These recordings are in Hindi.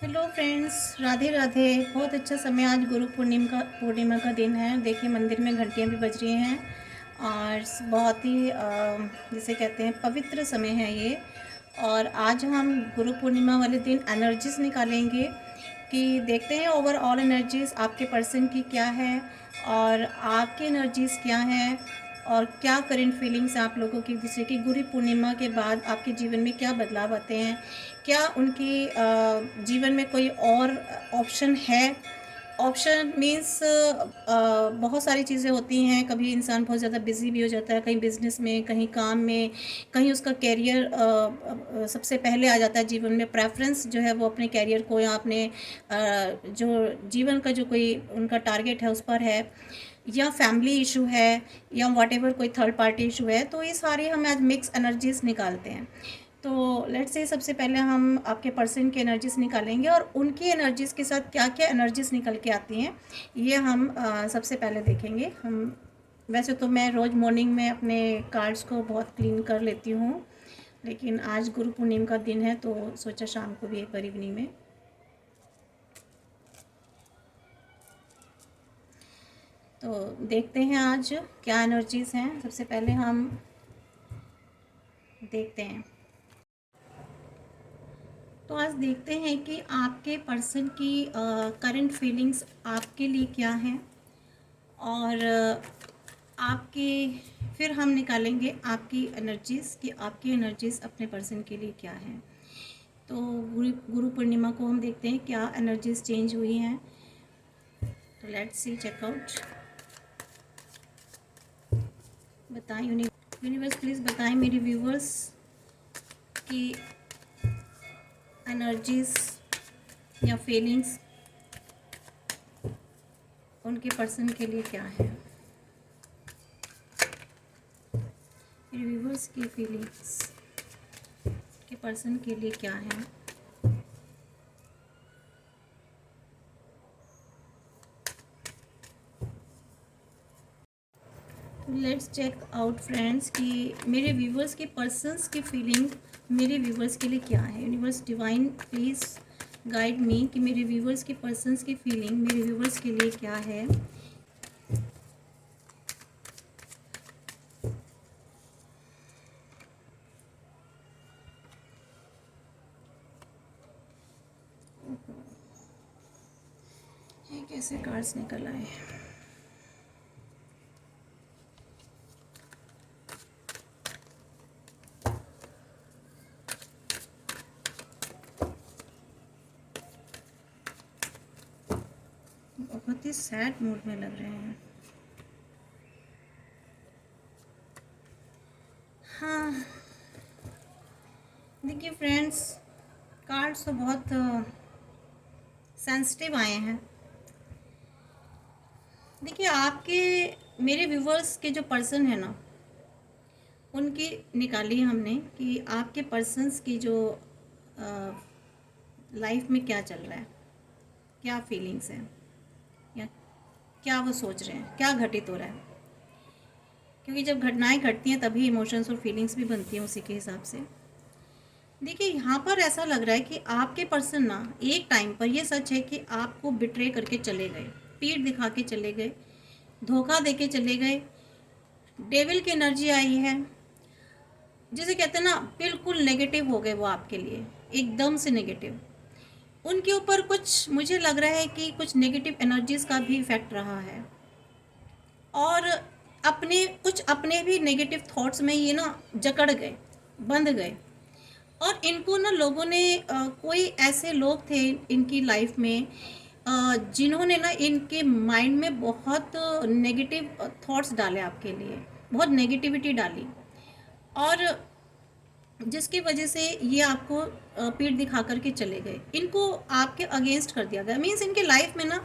Hello friends, Radhe Radhe. बहुत अच्छा समय, आज गुरु पूर्णिमा का दिन है। देखिए मंदिर में घंटियाँ भी बज रही हैं और बहुत ही जिसे कहते हैं पवित्र समय है ये। और आज हम गुरु पूर्णिमा वाले दिन एनर्जीज निकालेंगे कि देखते हैं ओवरऑल एनर्जीज आपके पर्सन की क्या है और आपकी एनर्जीज क्या हैं और क्या करेंट फीलिंग्स आप लोगों की दूसरे की गुरु पूर्णिमा के बाद आपके जीवन में क्या बदलाव आते हैं, क्या उनकी जीवन में कोई और ऑप्शन है। ऑप्शन मीन्स बहुत सारी चीज़ें होती हैं। कभी इंसान बहुत ज़्यादा बिजी भी हो जाता है, कहीं बिजनेस में, कहीं काम में, कहीं उसका कैरियर सबसे पहले आ जाता है जीवन में। प्रेफरेंस जो है वो अपने कैरियर को या अपने जो जीवन का जो कोई उनका टारगेट है उस पर है, या फैमिली इशू है, या व्हाटएवर कोई थर्ड पार्टी इशू है। तो ये सारी हम आज मिक्स एनर्जीज निकालते हैं। तो लेट्स से सबसे पहले हम आपके पर्सन की एनर्जीज निकालेंगे और उनकी एनर्जीज के साथ क्या क्या एनर्जीज निकल के आती हैं ये हम सबसे पहले देखेंगे। हम वैसे तो मैं रोज़ मॉर्निंग में अपने कार्ड्स को बहुत क्लीन कर लेती हूँ, लेकिन आज गुरु पूर्णिमा का दिन है तो सोचा शाम को भी एक बार इवनिंग में। तो देखते हैं आज क्या एनर्जीज़ हैं। सबसे पहले हम देखते हैं, तो आज देखते हैं कि आपके पर्सन की करंट फीलिंग्स आपके लिए क्या हैं और आपके फिर हम निकालेंगे आपकी एनर्जीज़ कि आपकी एनर्जीज़ अपने पर्सन के लिए क्या हैं। तो गुरु पूर्णिमा को हम देखते हैं क्या एनर्जीज़ चेंज हुई हैं। तो लेट्स सी चेकआउट। बताएं यूनिवर्स, प्लीज़ बताएं मेरे व्यूवर्स की एनर्जीज़ या फीलिंग्स उनके पर्सन के लिए क्या है। मेरे व्यूवर्स की फीलिंग्स के पर्सन के लिए क्या है। लेट्स चेक आउट फ्रेंड्स कि मेरे व्यूवर्स के पर्सन्स की फीलिंग मेरे व्यूवर्स के लिए क्या है। Universe divine please guide me कि मेरे व्यूवर्स के पर्सन्स की फीलिंग मेरे व्यूवर्स के लिए क्या है। ये कैसे कार्ड्स निकल आए। बहुत ही सैड मूड में लग रहे हैं। हाँ देखिए फ्रेंड्स, कार्ड्स तो बहुत सेंसिटिव आए हैं। देखिए आपके मेरे व्यूवर्स के जो पर्सन है ना उनकी निकाली हमने कि आपके पर्सन्स की जो लाइफ में क्या चल रहा है, क्या फीलिंग्स हैं, या क्या वो सोच रहे हैं, क्या घटित हो रहा है। क्योंकि जब घटनाएं घटती हैं तभी इमोशंस और फीलिंग्स भी बनती हैं उसी के हिसाब से। देखिए यहाँ पर ऐसा लग रहा है कि आपके पर्सन ना एक टाइम पर, ये सच है कि आपको बिट्रे करके चले गए, पीठ दिखा के चले गए, धोखा दे के चले गए। डेविल की एनर्जी आई है, जिसे कहते हैं ना बिल्कुल नेगेटिव हो गए वो आपके लिए, एकदम से नेगेटिव। उनके ऊपर कुछ मुझे लग रहा है कि कुछ नेगेटिव एनर्जीज का भी इफेक्ट रहा है और अपने भी नेगेटिव थॉट्स में ये ना जकड़ गए, बंध गए। और इनको ना लोगों ने कोई ऐसे लोग थे इनकी लाइफ में जिन्होंने ना इनके माइंड में बहुत नेगेटिव थॉट्स डाले, आपके लिए बहुत नेगेटिविटी डाली, और जिसकी वजह से ये आपको पीठ दिखा करके चले गए। इनको आपके अगेंस्ट कर दिया गया, मीन्स इनके लाइफ में ना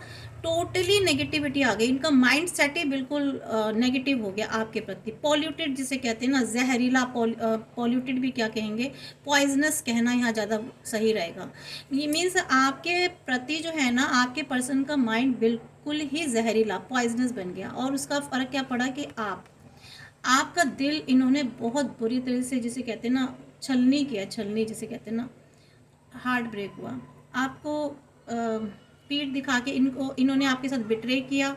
टोटली नेगेटिविटी आ गई। इनका माइंड सेट ही बिल्कुल नेगेटिव हो गया आपके प्रति। पॉल्यूटेड जिसे कहते हैं ना, जहरीला, पॉल्यूटेड भी क्या कहेंगे, पॉइजनस कहना यहाँ ज़्यादा सही रहेगा। ये मीन्स आपके प्रति जो है ना आपके पर्सन का माइंड बिल्कुल ही जहरीला, पॉइजनस बन गया। और उसका फ़र्क क्या पड़ा कि आपका दिल इन्होंने बहुत बुरी तरह से, जिसे कहते हैं ना छलनी किया, छलनी जिसे कहते हैं ना, हार्ट ब्रेक हुआ। आपको पीठ दिखा के इन्होंने आपके साथ बिट्रे किया,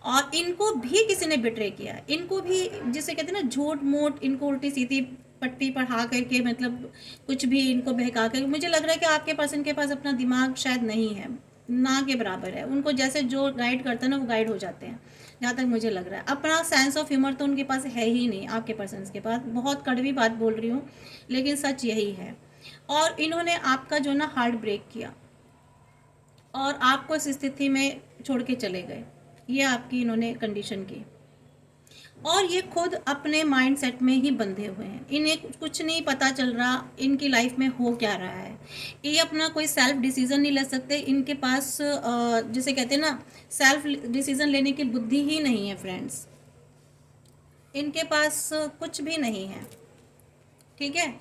और इनको भी किसी ने बिट्रे किया, इनको भी जिसे कहते हैं ना झूठ मूठ, इनको उल्टी सीधी पट्टी पढ़ा करके, मतलब कुछ भी इनको बहका कर, मुझे लग रहा है कि आपके पर्सन के पास अपना दिमाग शायद नहीं है, ना के बराबर है। उनको जैसे जो गाइड करता है ना वो गाइड हो जाते हैं, जहाँ तक मुझे लग रहा है। अपना सेंस ऑफ ह्यूमर तो उनके पास है ही नहीं, आपके पर्सन के पास। बहुत कड़वी बात बोल रही हूँ, लेकिन सच यही है। और इन्होंने आपका जो ना हार्ट ब्रेक किया, और आपको इस स्थिति में छोड़ के चले गए। ये आपकी इन्होंने कंडीशन की, और ये खुद अपने माइंड सेट में ही बंधे हुए हैं। इन्हें कुछ नहीं पता चल रहा इनकी लाइफ में हो क्या रहा है। ये अपना कोई सेल्फ डिसीजन नहीं ले सकते। इनके पास जिसे कहते हैं ना, सेल्फ डिसीजन लेने की बुद्धि ही नहीं है फ्रेंड्स। इनके पास कुछ भी नहीं है, ठीक है।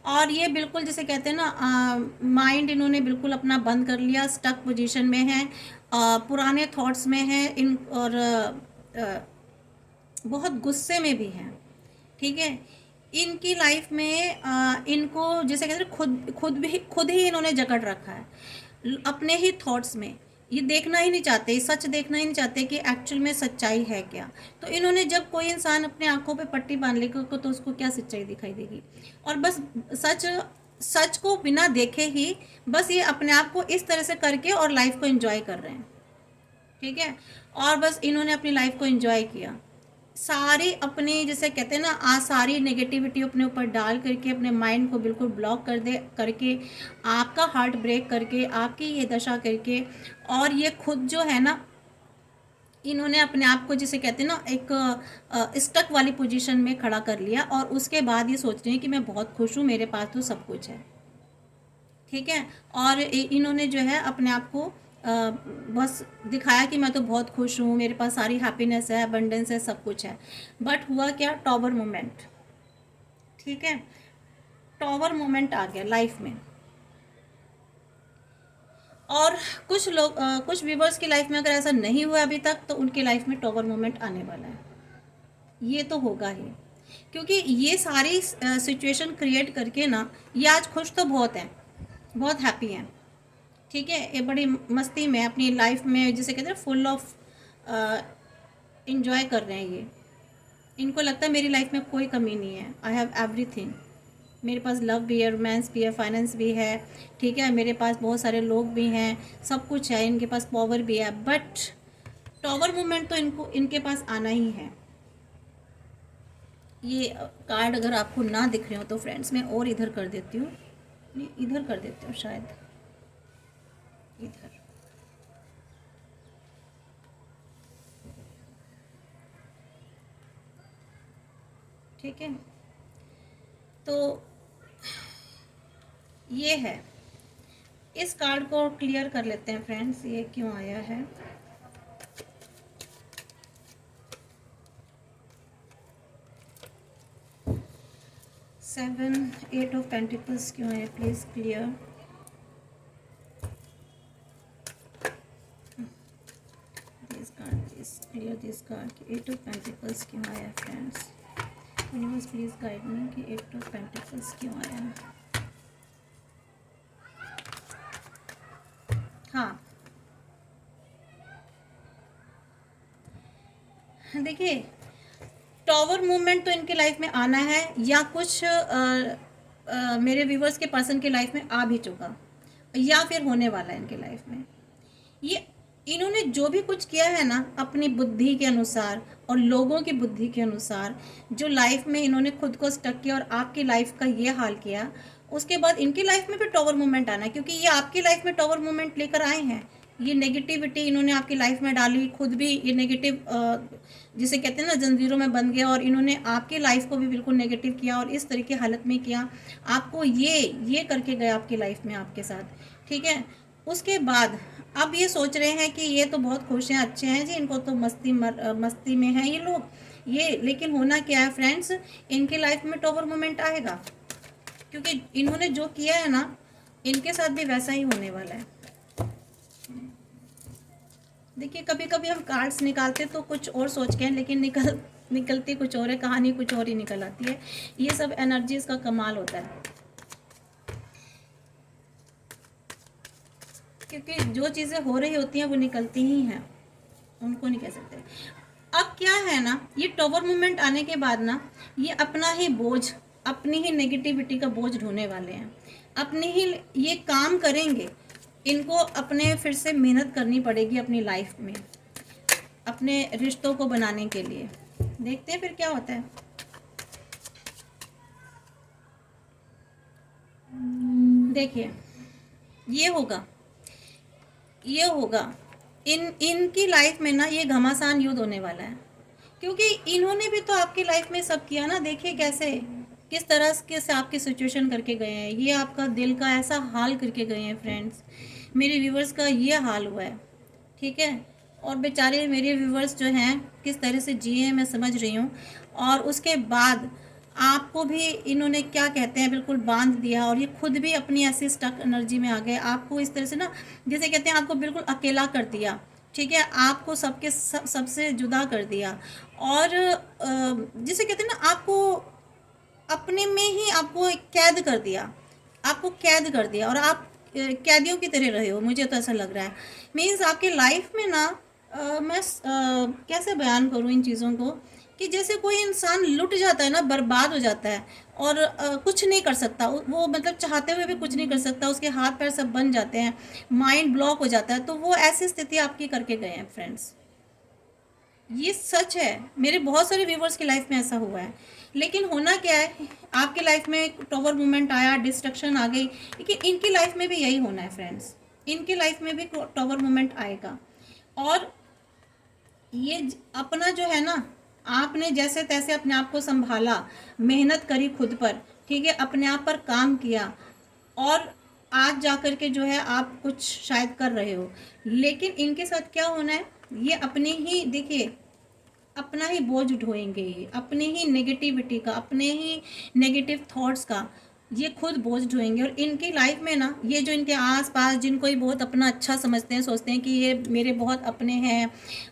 और ये बिल्कुल जिसे कहते हैं ना, माइंड इन्होंने बिल्कुल अपना बंद कर लिया, स्टक पोजीशन में है, पुराने थॉट्स में है इन, और बहुत गुस्से में भी हैं, ठीक है। इनकी लाइफ में इनको जैसे कहते हैं खुद ही इन्होंने जकड़ रखा है अपने ही थॉट्स में। ये देखना ही नहीं चाहते, सच देखना ही नहीं चाहते कि एक्चुअल में सच्चाई है क्या। तो इन्होंने जब कोई इंसान अपने आंखों पे पट्टी बांध लेगा तो उसको क्या सच्चाई दिखाई देगी। और बस सच सच को बिना देखे ही बस ये अपने आप को इस तरह से करके और लाइफ को एंजॉय कर रहे हैं, ठीक है। और बस इन्होंने अपनी लाइफ को एंजॉय किया, सारी अपनी जैसे कहते हैं ना, आज सारी नेगेटिविटी अपने ऊपर डाल करके अपने माइंड को बिल्कुल ब्लॉक कर दे करके, आपका हार्ट ब्रेक करके, आपकी ये दशा करके, और ये खुद जो है ना, इन्होंने अपने आप को जिसे कहते हैं ना एक स्टक वाली पोजीशन में खड़ा कर लिया। और उसके बाद ये सोच रहे हैं कि मैं बहुत खुश हूँ, मेरे पास तो सब कुछ है, ठीक है। और इन्होंने जो है अपने आप को बस दिखाया कि मैं तो बहुत खुश हूँ, मेरे पास सारी हैप्पीनेस है, अबंडेंस है, सब कुछ है। बट हुआ क्या, टॉवर मोमेंट, ठीक है। टॉवर मोमेंट आ गया लाइफ में। और कुछ लोग कुछ व्यूवर्स की लाइफ में अगर ऐसा नहीं हुआ अभी तक, तो उनकी लाइफ में टॉवर मोमेंट आने वाला है, ये तो होगा ही। क्योंकि ये सारी सिचुएशन क्रिएट करके ना, ये आज खुश तो बहुत हैं, बहुत हैप्पी हैं, ठीक है। ये बड़ी मस्ती में अपनी लाइफ में जिसे कहते हैं फुल ऑफ इंजॉय कर रहे हैं ये। इनको लगता है मेरी लाइफ में कोई कमी नहीं है, आई हैव एवरीथिंग। मेरे पास लव भी है, रोमांस भी है, फाइनेंस भी है, ठीक है। मेरे पास बहुत सारे लोग भी हैं, सब कुछ है, इनके पास पावर भी है। बट टॉवर मूवमेंट तो इनके पास आना ही है। ये कार्ड अगर आपको ना दिख रहे हो तो फ्रेंड्स मैं और इधर कर देती हूँ, इधर कर देती हूँ शायद, इधर। ठीक है, तो ये है। इस कार्ड को क्लियर कर लेते हैं फ्रेंड्स, ये क्यों आया है। सेवन, 8 ऑफ पेंटिकल्स क्यों है, please clear. This card, please clear this card. 8 of pentacles क्यों आया friends, universe please guide me कि 8 ऑफ पेंटिकल्स क्यों आया। हाँ, देखिए टॉवर मूवमेंट तो इनके लाइफ में आना है, या कुछ मेरे व्यूवर्स के पर्सन की लाइफ में आ भी चुका, या फिर होने वाला है इनके लाइफ में। ये इन्होंने जो भी कुछ किया है ना अपनी बुद्धि के अनुसार और लोगों की बुद्धि के अनुसार, जो लाइफ में इन्होंने खुद को स्टक किया और आपकी लाइफ का ये हाल किया, उसके बाद इनकी लाइफ में भी टॉवर मूवमेंट आना है। क्योंकि ये आपकी लाइफ में टॉवर मूवमेंट लेकर आए हैं, ये नेगेटिविटी इन्होंने आपकी लाइफ में डाली, खुद भी ये नेगेटिव जिसे कहते हैं ना जंजीरों में बंध गया, और इन्होंने आपकी लाइफ को भी बिल्कुल नेगेटिव किया और इस तरह की हालत में किया आपको, ये करके गया आपकी लाइफ में आपके साथ, ठीक है। उसके बाद अब ये सोच रहे हैं कि ये तो बहुत खुश हैं, अच्छे हैं जी, इनको तो मस्ती में है ये लोग, ये। लेकिन होना क्या है फ्रेंड्स, इनके लाइफ में टॉवर मोमेंट आएगा, क्योंकि इन्होंने जो किया है ना इनके साथ भी वैसा ही होने वाला है। देखिए कभी कभी हम कार्ड्स निकालते तो कुछ और सोच के हैं, लेकिन निकलती कुछ और है, कहानी कुछ और ही निकल आती है। ये सब एनर्जीज का कमाल होता है। क्योंकि जो चीज़ें हो रही होती हैं वो निकलती ही हैं, उनको नहीं कह सकते। अब क्या है ना, ये टॉवर मूवमेंट आने के बाद ना ये अपना ही बोझ, अपनी ही नेगेटिविटी का बोझ ढोने वाले हैं, अपने ही ये काम करेंगे। इनको अपने फिर से मेहनत करनी पड़ेगी अपनी लाइफ में, अपने रिश्तों को बनाने के लिए। देखते हैं फिर क्या होता है। देखिए ये होगा, ये होगा, इनकी लाइफ में ना ये घमासान युद्ध होने वाला है, क्योंकि इन्होंने भी तो आपकी लाइफ में सब किया ना। देखिए कैसे, किस तरह के से आपकी सिचुएशन करके गए हैं, ये आपका दिल का ऐसा हाल करके गए हैं फ्रेंड्स। मेरे व्यूवर्स का ये हाल हुआ है, ठीक है। और बेचारे मेरे व्यूवर्स जो हैं किस तरह से जिए हैं मैं समझ रही हूँ। और उसके बाद आपको भी इन्होंने क्या कहते हैं बिल्कुल बांध दिया, और ये खुद भी अपनी ऐसी स्टक एनर्जी में आ गए। आपको इस तरह से ना, जैसे कहते हैं आपको बिल्कुल अकेला कर दिया, ठीक है। आपको सबसे जुदा कर दिया, और जिसे कहते हैं ना, आपको अपने में ही आपको कैद कर दिया, आपको कैद कर दिया, और आप कैदियों की तरह रहे हो, मुझे तो ऐसा लग रहा है। मीन्स आपके लाइफ में ना मैं कैसे बयान करूँ इन चीज़ों को, कि जैसे कोई इंसान लुट जाता है ना, बर्बाद हो जाता है, और कुछ नहीं कर सकता वो, मतलब चाहते हुए भी कुछ नहीं कर सकता, उसके हाथ पैर सब बन जाते हैं, माइंड ब्लॉक हो जाता है। तो वो ऐसी स्थिति आपकी करके गए हैं फ्रेंड्स, ये सच है। मेरे बहुत सारे व्यूवर्स की लाइफ में ऐसा हुआ है। लेकिन होना क्या है, आपकी लाइफ में टॉवर मूवमेंट आया, डिस्ट्रक्शन आ गई, लेकिन इनकी लाइफ में भी यही होना है फ्रेंड्स, इनकी लाइफ में भी टॉवर मूवमेंट आएगा। और ये अपना जो है ना, आपने जैसे तैसे अपने आप को संभाला, मेहनत करी खुद पर, ठीक है, अपने आप पर काम किया, और आज जा कर के जो है आप कुछ शायद कर रहे हो। लेकिन इनके साथ क्या होना है, ये अपने ही, देखिए, अपना ही बोझ ढोएंगे, ये अपने ही नेगेटिविटी का, अपने ही नेगेटिव थॉट्स का ये खुद बोझ ढोएंगे। और इनकी लाइफ में ना, ये जो इनके आसपास जिनको ये बहुत अपना अच्छा समझते हैं, सोचते हैं कि ये मेरे बहुत अपने हैं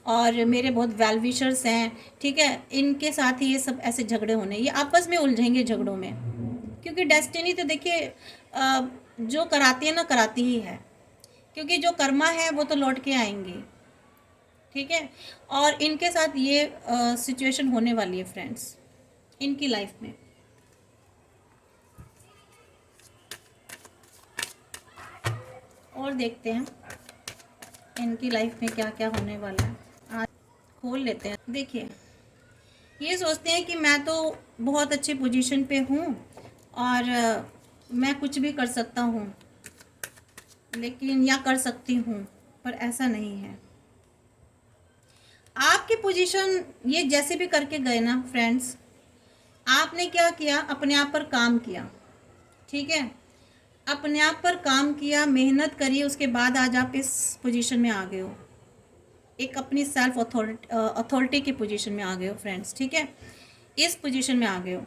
और मेरे बहुत वेल विशर्स हैं, ठीक है, इनके साथ ही ये सब ऐसे झगड़े होने, ये आपस में उलझेंगे झगड़ों में। क्योंकि डेस्टिनी तो देखिए जो कराती है ना, कराती ही है, क्योंकि जो कर्मा है वो तो लौट के आएंगे, ठीक है। और इनके साथ ये सिचुएशन होने वाली है फ्रेंड्स, इनकी लाइफ में। और देखते हैं इनकी लाइफ में क्या क्या होने वाला है, आज खोल लेते हैं। देखिए ये सोचते हैं कि मैं तो बहुत अच्छी पोजीशन पे हूँ और मैं कुछ भी कर सकता हूँ, लेकिन या कर सकती हूँ, पर ऐसा नहीं है। आपकी पोजीशन ये जैसे भी करके गए ना फ्रेंड्स, आपने क्या किया, अपने आप पर काम किया, ठीक है, अपने आप पर काम किया, मेहनत करी, उसके बाद आज आप इस पोजीशन में आ गए हो, एक अपनी सेल्फ अथॉरिटी की पोजीशन में आ गए हो फ्रेंड्स, ठीक है। इस पोजीशन में आ गए हो,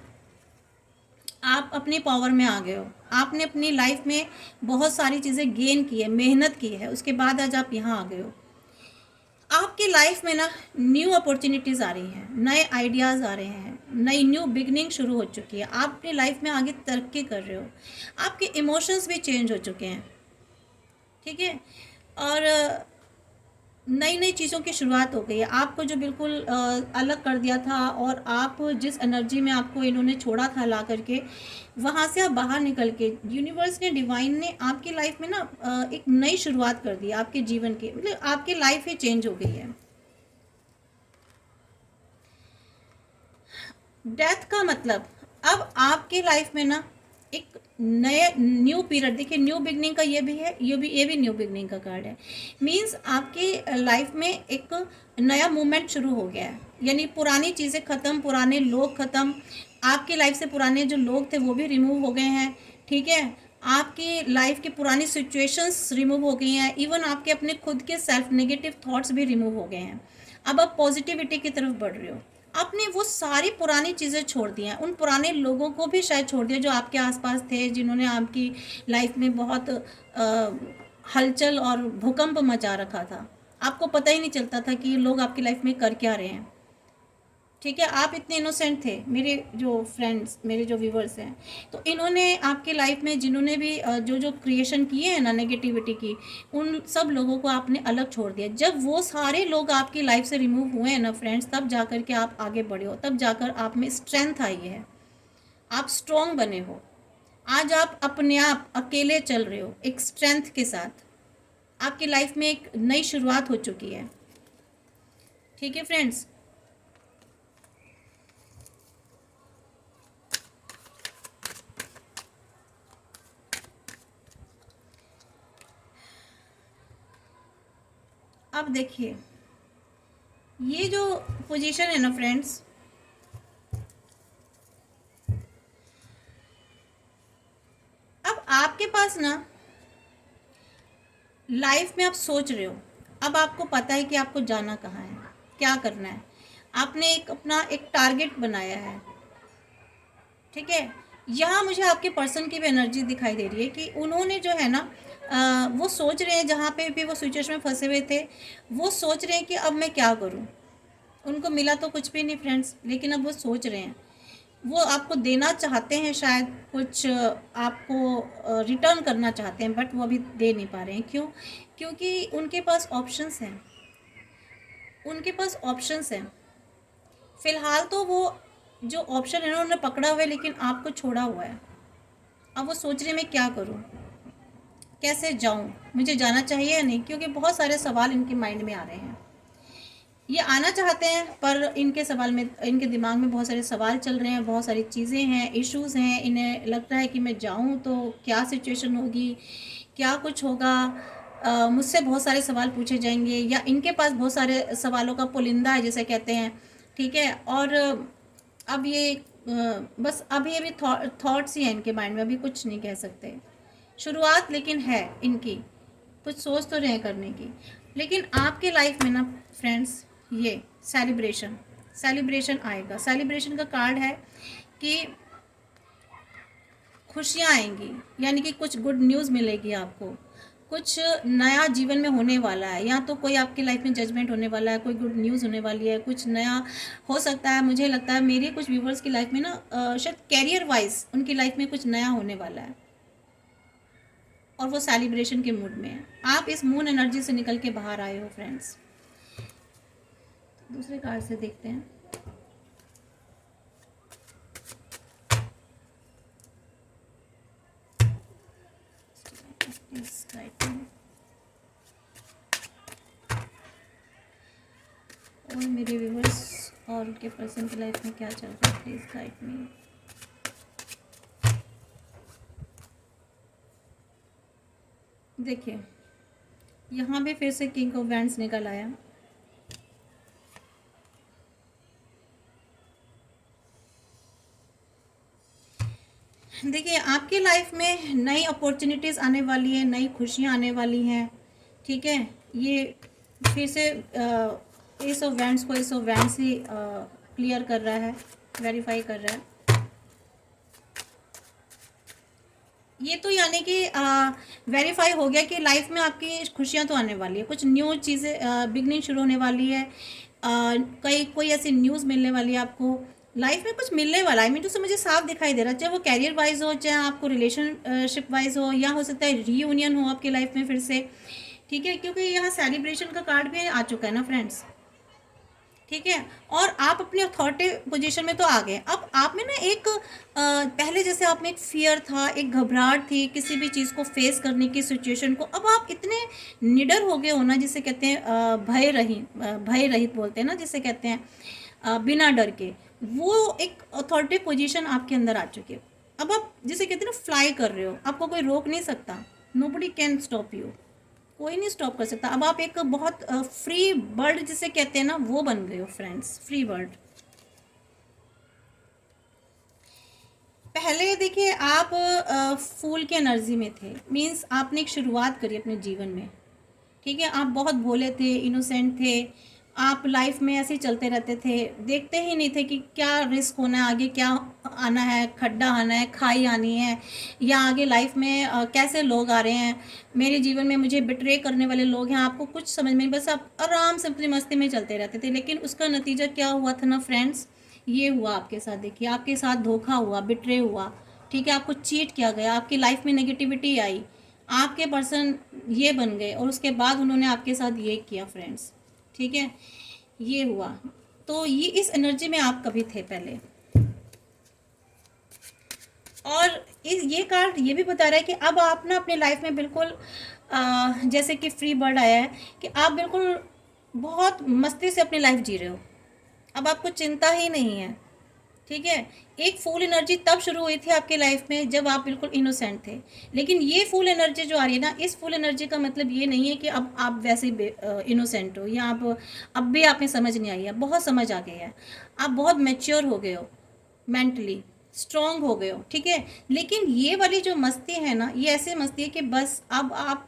आप अपनी पावर में आ गए हो, आपने अपनी लाइफ में बहुत सारी चीज़ें गेन की है, मेहनत की है, उसके बाद आज आप यहाँ आ गए हो। आपकी लाइफ में ना न्यू अपॉर्चुनिटीज़ आ रही हैं, नए आइडियाज़ आ रहे हैं, नई न्यू बिगनिंग शुरू हो चुकी है, आप अपनी लाइफ में आगे तरक्की कर रहे हो, आपके इमोशंस भी चेंज हो चुके हैं, ठीक है। और नई नई चीज़ों की शुरुआत हो गई है। आपको जो बिल्कुल अलग कर दिया था, और आप जिस एनर्जी में आपको इन्होंने छोड़ा था ला करके, वहाँ से आप बाहर निकल के, यूनिवर्स ने, डिवाइन ने आपकी लाइफ में ना एक नई शुरुआत कर दी, आपके जीवन की, मतलब आपकी लाइफ ही चेंज हो गई है। डेथ का मतलब अब आपकी लाइफ में ना एक नए न्यू पीरियड, देखिए न्यू बिगनिंग का ये भी है, ये भी न्यू बिगनिंग का कार्ड है। मींस आपकी लाइफ में एक नया मूवमेंट शुरू हो गया है, यानी पुरानी चीज़ें ख़त्म, पुराने लोग ख़त्म, आपकी लाइफ से पुराने जो लोग थे वो भी रिमूव हो गए हैं, ठीक है। आपकी लाइफ की पुरानी सिचुएशंस रिमूव हो गई हैं, इवन आपके अपने खुद के सेल्फ नेगेटिव थॉट्स भी रिमूव हो गए हैं। अब आप पॉजिटिविटी की तरफ बढ़ रहे हो। आपने वो सारी पुरानी चीज़ें छोड़ दी हैं, उन पुराने लोगों को भी शायद छोड़ दिया जो आपके आसपास थे, जिन्होंने आपकी लाइफ में बहुत हलचल और भूकंप मचा रखा था। आपको पता ही नहीं चलता था कि ये लोग आपकी लाइफ में कर क्या रहे हैं। ठीक है, आप इतने इनोसेंट थे, मेरे जो फ्रेंड्स, मेरे जो व्यूवर्स हैं, तो इन्होंने आपके लाइफ में जिन्होंने भी जो जो क्रिएशन किए हैं ना नेगेटिविटी की, उन सब लोगों को आपने अलग छोड़ दिया। जब वो सारे लोग आपकी लाइफ से रिमूव हुए हैं ना फ्रेंड्स, तब जाकर के आप आगे बढ़े हो, तब जाकर आप में स्ट्रेंथ आई है, आप स्ट्रॉन्ग बने हो। आज आप अपने आप अकेले चल रहे हो एक स्ट्रेंथ के साथ, आपकी लाइफ में एक नई शुरुआत हो चुकी है। ठीक है फ्रेंड्स, अब देखिए ये जो पोजीशन है ना फ्रेंड्स, अब आपके पास ना लाइफ में आप सोच रहे हो, अब आपको पता है कि आपको जाना कहाँ है, क्या करना है, आपने एक अपना एक टारगेट बनाया है। ठीक है, यहाँ मुझे आपके पर्सन की भी एनर्जी दिखाई दे रही है कि उन्होंने जो है ना वो सोच रहे हैं, जहाँ पे भी वो सिचुएशन में फंसे हुए थे, वो सोच रहे हैं कि अब मैं क्या करूँ। उनको मिला तो कुछ भी नहीं फ्रेंड्स, लेकिन अब वो सोच रहे हैं, वो आपको देना चाहते हैं शायद कुछ, आपको रिटर्न करना चाहते हैं, बट वो अभी दे नहीं पा रहे हैं। क्यों? क्योंकि उनके पास ऑप्शंस हैं, उनके पास ऑप्शंस हैं। फ़िलहाल तो वो जो ऑप्शन है ना उन्होंने पकड़ा हुआ है, लेकिन आपको छोड़ा हुआ है। अब वो सोच रहे हैं मैं क्या करूँ, कैसे जाऊँ, मुझे जाना चाहिए या नहीं, क्योंकि बहुत सारे सवाल इनके माइंड में आ रहे हैं। ये आना चाहते हैं पर इनके सवाल में, इनके दिमाग में बहुत सारे सवाल चल रहे हैं, बहुत सारी चीज़ें हैं, इश्यूज़ हैं। इन्हें लगता है कि मैं जाऊँ तो क्या सिचुएशन होगी, क्या कुछ होगा, मुझसे बहुत सारे सवाल पूछे जाएंगे, या इनके पास बहुत सारे सवालों का पुलिंदा है जिसे कहते हैं। ठीक है, और अब ये बस अभी अभी थॉट्स ही हैं इनके माइंड में, अभी कुछ नहीं कह सकते। शुरुआत लेकिन है इनकी, कुछ सोच तो रहे हैं करने की। लेकिन आपके लाइफ में ना फ्रेंड्स, ये सेलिब्रेशन, सेलिब्रेशन आएगा। सेलिब्रेशन का कार्ड है कि खुशियाँ आएंगी, यानी कि कुछ गुड न्यूज़ मिलेगी आपको, कुछ नया जीवन में होने वाला है, या तो कोई आपकी लाइफ में जजमेंट होने वाला है, कोई गुड न्यूज़ होने वाली है, कुछ नया हो सकता है। मुझे लगता है मेरे कुछ व्यूवर्स की लाइफ में ना शायद कैरियर वाइज उनकी लाइफ में कुछ नया होने वाला है, और वो सेलिब्रेशन के मूड में है। आप इस मून एनर्जी से निकल के बाहर आए हो फ्रेंड्स। दूसरे कार्ड से देखते हैं। और मेरे व्यूवर्स और उनके पर्सन की लाइफ में क्या चल रहा है, प्लीज गाइड मी। देखिए यहाँ भी फिर से किंग ऑफ वैंड्स निकल आया। देखिए आपकी लाइफ में नई अपॉर्चुनिटीज़ आने वाली है, नई खुशियाँ आने वाली हैं। ठीक है, ये फिर से एस ऑफ वैंड्स को S of wands he clear कर रहा है, वेरीफाई कर रहा है। ये तो यानी कि वेरीफाई हो गया कि लाइफ में आपकी खुशियाँ तो आने वाली है, कुछ न्यू चीज़ें बिगनिंग शुरू होने वाली है। कई कोई ऐसी न्यूज़ मिलने वाली है आपको, लाइफ में कुछ मिलने वाला है। आई मीन तो मुझे साफ दिखाई दे रहा है, चाहे वो कैरियर वाइज हो, चाहे आपको रिलेशनशिप वाइज हो, या हो सकता है रीयूनियन हो आपकी लाइफ में फिर से। ठीक है, क्योंकि यहाँ सेलिब्रेशन का कार्ड भी आ चुका है ना फ्रेंड्स। ठीक है, और आप अपने अथॉरिटी पोजीशन में तो आ गए। अब आप में ना एक पहले जैसे आप में एक फियर था, एक घबराहट थी किसी भी चीज़ को फेस करने की सिचुएशन को, अब आप इतने निडर हो गए हो ना, जिसे कहते हैं भय रहित बोलते हैं ना, जिसे कहते हैं बिना डर के। वो एक अथॉरिटी पोजीशन आपके अंदर आ चुकी है। अब आप जिसे कहते हैं ना फ्लाई कर रहे हो, आपको कोई रोक नहीं सकता। नोबडी कैन स्टॉप यू, कोई नहीं स्टॉप कर सकता। अब आप एक बहुत फ्री बर्ड जिसे कहते हैं ना, वो बन गए हो फ्रेंड्स, फ्री बर्ड। पहले देखिए आप फूल की एनर्जी में थे, मींस आपने एक शुरुआत करी अपने जीवन में। ठीक है, आप बहुत भोले थे, इनोसेंट थे, आप लाइफ में ऐसे ही चलते रहते थे, देखते ही नहीं थे कि क्या रिस्क होना है आगे, क्या आना है, खड्डा आना है, खाई आनी है, या आगे लाइफ में कैसे लोग आ रहे हैं मेरे जीवन में, मुझे बिट्रे करने वाले लोग हैं। आपको कुछ समझ में नहीं, बस आप आराम से अपनी मस्ती में चलते रहते थे। लेकिन उसका नतीजा क्या हुआ था ना फ्रेंड्स, ये हुआ आपके साथ। देखिए आपके साथ धोखा हुआ, बिट्रे हुआ, ठीक है, आपको चीट किया गया, आपकी लाइफ में नेगेटिविटी आई, आपके पर्सन ये बन गए और उसके बाद उन्होंने आपके साथ ये किया फ्रेंड्स, ठीक है, ये हुआ। तो ये इस एनर्जी में आप कभी थे पहले। और ये कार्ड ये भी बता रहा है कि अब आप ना अपनी लाइफ में बिल्कुल जैसे कि फ्री बर्ड आया है, कि आप बिल्कुल बहुत मस्ती से अपनी लाइफ जी रहे हो। अब आपको चिंता ही नहीं है, ठीक है। एक फुल एनर्जी तब शुरू हुई थी आपके लाइफ में जब आप बिल्कुल इनोसेंट थे। लेकिन ये फुल एनर्जी जो आ रही है ना, इस फुल एनर्जी का मतलब ये नहीं है कि अब आप वैसे इनोसेंट हो, या आप अब भी आप में समझ नहीं आई है, बहुत समझ आ गई है, आप बहुत मैच्योर हो गए हो, मेंटली स्ट्रांग हो गए हो, ठीक है। लेकिन ये वाली जो मस्ती है ना, ये ऐसी मस्ती है कि बस अब आप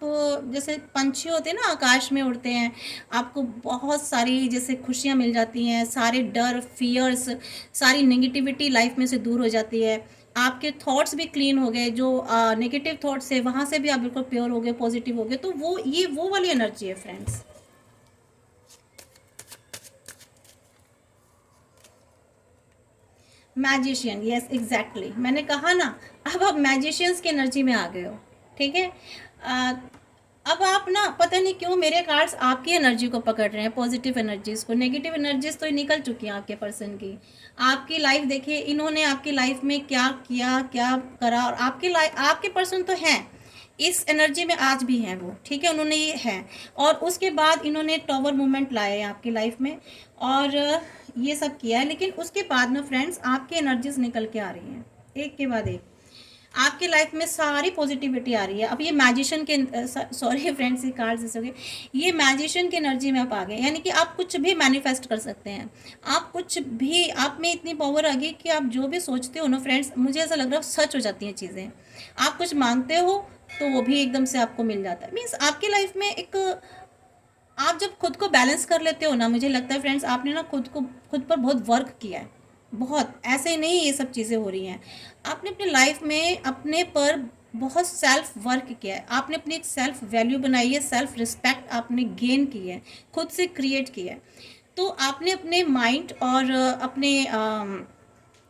जैसे पंछी होते हैं ना, आकाश में उड़ते हैं, आपको बहुत सारी जैसे खुशियाँ मिल जाती हैं, सारे डर, फियर्स, सारी नेगेटिविटी लाइफ में से दूर हो जाती है, आपके थॉट्स भी क्लीन हो गए, जो नेगेटिव थॉट्स है वहाँ से भी आप बिल्कुल प्योर हो गए, पॉजिटिव हो गए। तो वो वाली एनर्जी है फ्रेंड्स। मैजिशियन, यस एग्जैक्टली, मैंने कहा ना, अब आप मैजिशियंस की एनर्जी में आ गए हो, ठीक है। अ, अब आप ना पता नहीं क्यों मेरे कार्ड्स आपकी एनर्जी को पकड़ रहे हैं, पॉजिटिव एनर्जीज को। नेगेटिव एनर्जीज तो निकल चुकी हैं आपके पर्सन की। आपकी लाइफ देखिए, इन्होंने आपकी लाइफ में क्या किया, क्या करा, और आपकी लाइफ, आपके पर्सन तो हैं इस एनर्जी में आज भी हैं वो, ठीक है, उन्होंने ये है। और उसके बाद इन्होंने टॉवर मूवमेंट लाया है आपकी लाइफ में, और ये सब किया है। लेकिन उसके बाद ना फ्रेंड्स, आपकी एनर्जीज निकल के आ रही हैं एक के बाद एक, आपकी लाइफ में सारी पॉजिटिविटी आ रही है। अब ये मैजिशियन के, सॉरी फ्रेंड्स, ये कार्ड्स ऐसे हो गए, ये मैजिशियन की एनर्जी में आप आ गए, यानी कि आप कुछ भी मैनिफेस्ट कर सकते हैं। आप कुछ भी, आप में इतनी पावर आ गई कि आप जो भी सोचते हो ना फ्रेंड्स, मुझे ऐसा लग रहा है सच हो जाती हैं चीज़ें। आप कुछ मांगते हो तो वो भी एकदम से आपको मिल जाता है। मीन्स आपकी लाइफ में एक, आप जब खुद को बैलेंस कर लेते हो ना, मुझे लगता है फ्रेंड्स, आपने ना खुद पर बहुत वर्क किया है। बहुत ऐसे ही नहीं ये सब चीज़ें हो रही हैं, आपने अपनी लाइफ में अपने पर बहुत सेल्फ वर्क किया है, आपने अपनी एक सेल्फ वैल्यू बनाई है, सेल्फ रिस्पेक्ट आपने गेन की है, खुद से क्रिएट किया है। तो आपने अपने माइंड और अपने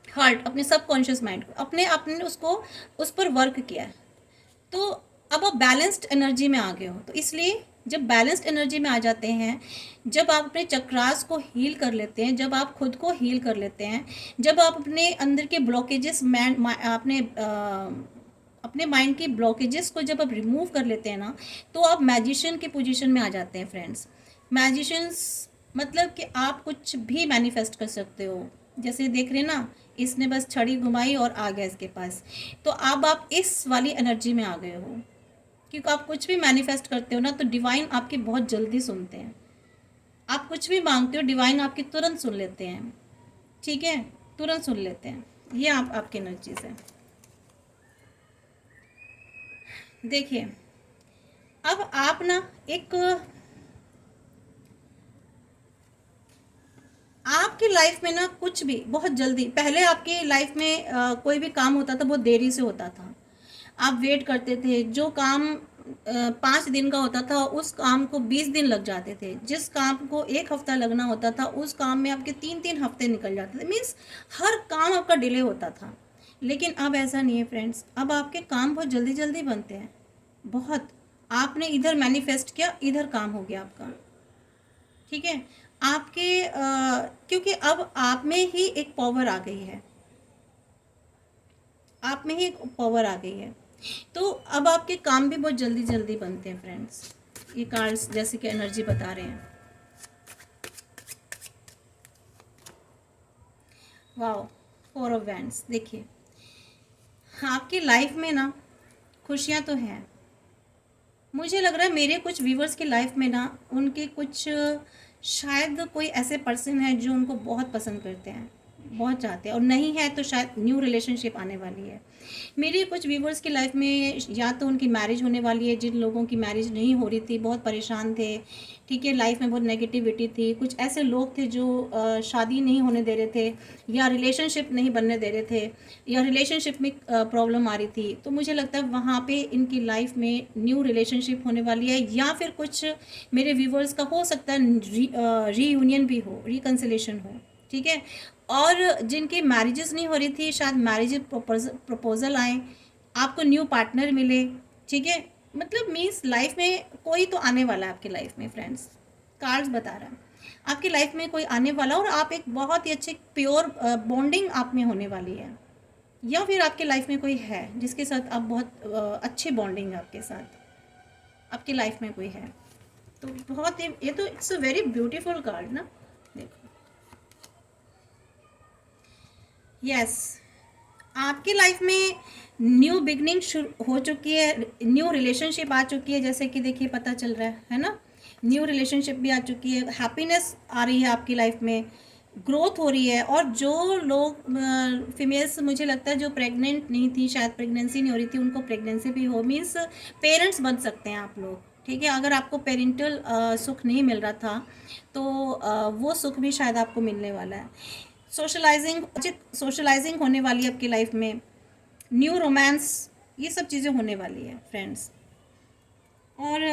हार्ट, अपने सबकॉन्शियस माइंड को, अपने आपने उसको, उस पर वर्क किया है। तो अब आप बैलेंस्ड एनर्जी में आ गए हो। तो इसलिए जब बैलेंस्ड एनर्जी में आ जाते हैं, जब आप अपने चक्रास को हील कर लेते हैं, जब आप खुद को हील कर लेते हैं, जब आप अपने अंदर के ब्लॉकेजेस, अपने माइंड के ब्लॉकेजेस को जब आप रिमूव कर लेते हैं ना, तो आप मैजिशियन की पोजीशन में आ जाते हैं फ्रेंड्स। मैजिशियंस मतलब कि आप कुछ भी मैनिफेस्ट कर सकते हो। जैसे देख रहे हैं ना, इसने बस छड़ी घुमाई और आ गया इसके पास। तो अब आप इस वाली एनर्जी में आ गए हो, क्योंकि आप कुछ भी मैनिफेस्ट करते हो ना, तो डिवाइन आपकी बहुत जल्दी सुनते हैं। आप कुछ भी मांगते हो, डिवाइन आपकी तुरंत सुन लेते हैं, ठीक है, तुरंत सुन लेते हैं। ये आपकी एनर्जीज है। देखिए अब आप ना एक, आपकी लाइफ में ना कुछ भी बहुत जल्दी, पहले आपकी लाइफ में कोई भी काम होता था बहुत देरी से होता था, आप वेट करते थे। जो काम 5 दिन का होता था, उस काम को 20 दिन लग जाते थे। जिस काम को 1 हफ्ता लगना होता था, उस काम में आपके 3-3 हफ्ते निकल जाते थे। मीन्स हर काम आपका डिले होता था। लेकिन अब ऐसा नहीं है फ्रेंड्स, अब आपके काम बहुत जल्दी जल्दी बनते हैं। बहुत, आपने इधर मैनिफेस्ट किया, इधर काम हो गया आपका, ठीक है। आपके क्योंकि अब आप में ही एक पावर आ गई है, आप में ही एक पावर आ गई है। तो अब आपके काम भी बहुत जल्दी जल्दी बनते हैं फ्रेंड्स। ये कार्ड्स जैसे कि एनर्जी बता रहे हैं। Wow, 4 of wands. देखिए आपकी लाइफ में ना खुशियाँ तो हैं। मुझे लग रहा है मेरे कुछ व्यूवर्स की लाइफ में ना, उनके कुछ शायद कोई ऐसे पर्सन है जो उनको बहुत पसंद करते हैं, बहुत चाहते हैं, और नहीं है तो शायद न्यू रिलेशनशिप आने वाली है। मेरे कुछ व्यूवर्स की लाइफ में या तो उनकी मैरिज होने वाली है, जिन लोगों की मैरिज नहीं हो रही थी, बहुत परेशान थे, ठीक है, लाइफ में बहुत नेगेटिविटी थी, कुछ ऐसे लोग थे जो शादी नहीं होने दे रहे थे, या रिलेशनशिप नहीं बनने दे रहे थे, या रिलेशनशिप में प्रॉब्लम आ रही थी। तो मुझे लगता है वहाँ पे इनकी लाइफ में न्यू रिलेशनशिप होने वाली है, या फिर कुछ मेरे व्यूवर्स का हो सकता है रीयूनियन भी हो, रिकन्सिलेशन हो, ठीक है। और जिनकी मैरिजेस नहीं हो रही थी, शायद मैरिज प्रपोजल आए, आपको न्यू पार्टनर मिले, ठीक है। मतलब मीन्स लाइफ में कोई तो आने वाला है आपकी लाइफ में फ्रेंड्स, कार्ड्स बता रहा है आपकी लाइफ में कोई आने वाला, और आप एक बहुत ही अच्छे प्योर बॉन्डिंग आप में होने वाली है, या फिर आपकी लाइफ में कोई है जिसके साथ आप बहुत अच्छी बॉन्डिंग है आपके साथ, आपकी लाइफ में कोई है। तो बहुत ही, ये तो it's a very beautiful card ना, देखो। यस, आपकी लाइफ में न्यू बिगनिंग हो चुकी है, न्यू रिलेशनशिप आ चुकी है, जैसे कि देखिए पता चल रहा है ना, न्यू रिलेशनशिप भी आ चुकी है, हैप्पीनेस आ रही है आपकी लाइफ में, ग्रोथ हो रही है। और जो लोग फीमेल्स, मुझे लगता है जो प्रेग्नेंट नहीं थी, शायद प्रेगनेंसी नहीं हो रही थी, उनको प्रेगनेंसी भी हो, मीन्स पेरेंट्स बन सकते हैं आप लोग, ठीक है। अगर आपको पेरेंटल सुख नहीं मिल रहा था तो वो सुख भी शायद आपको मिलने वाला है। सोशलाइजिंग होने वाली है आपकी लाइफ में, न्यू रोमांस, ये सब चीज़ें होने वाली है फ्रेंड्स। और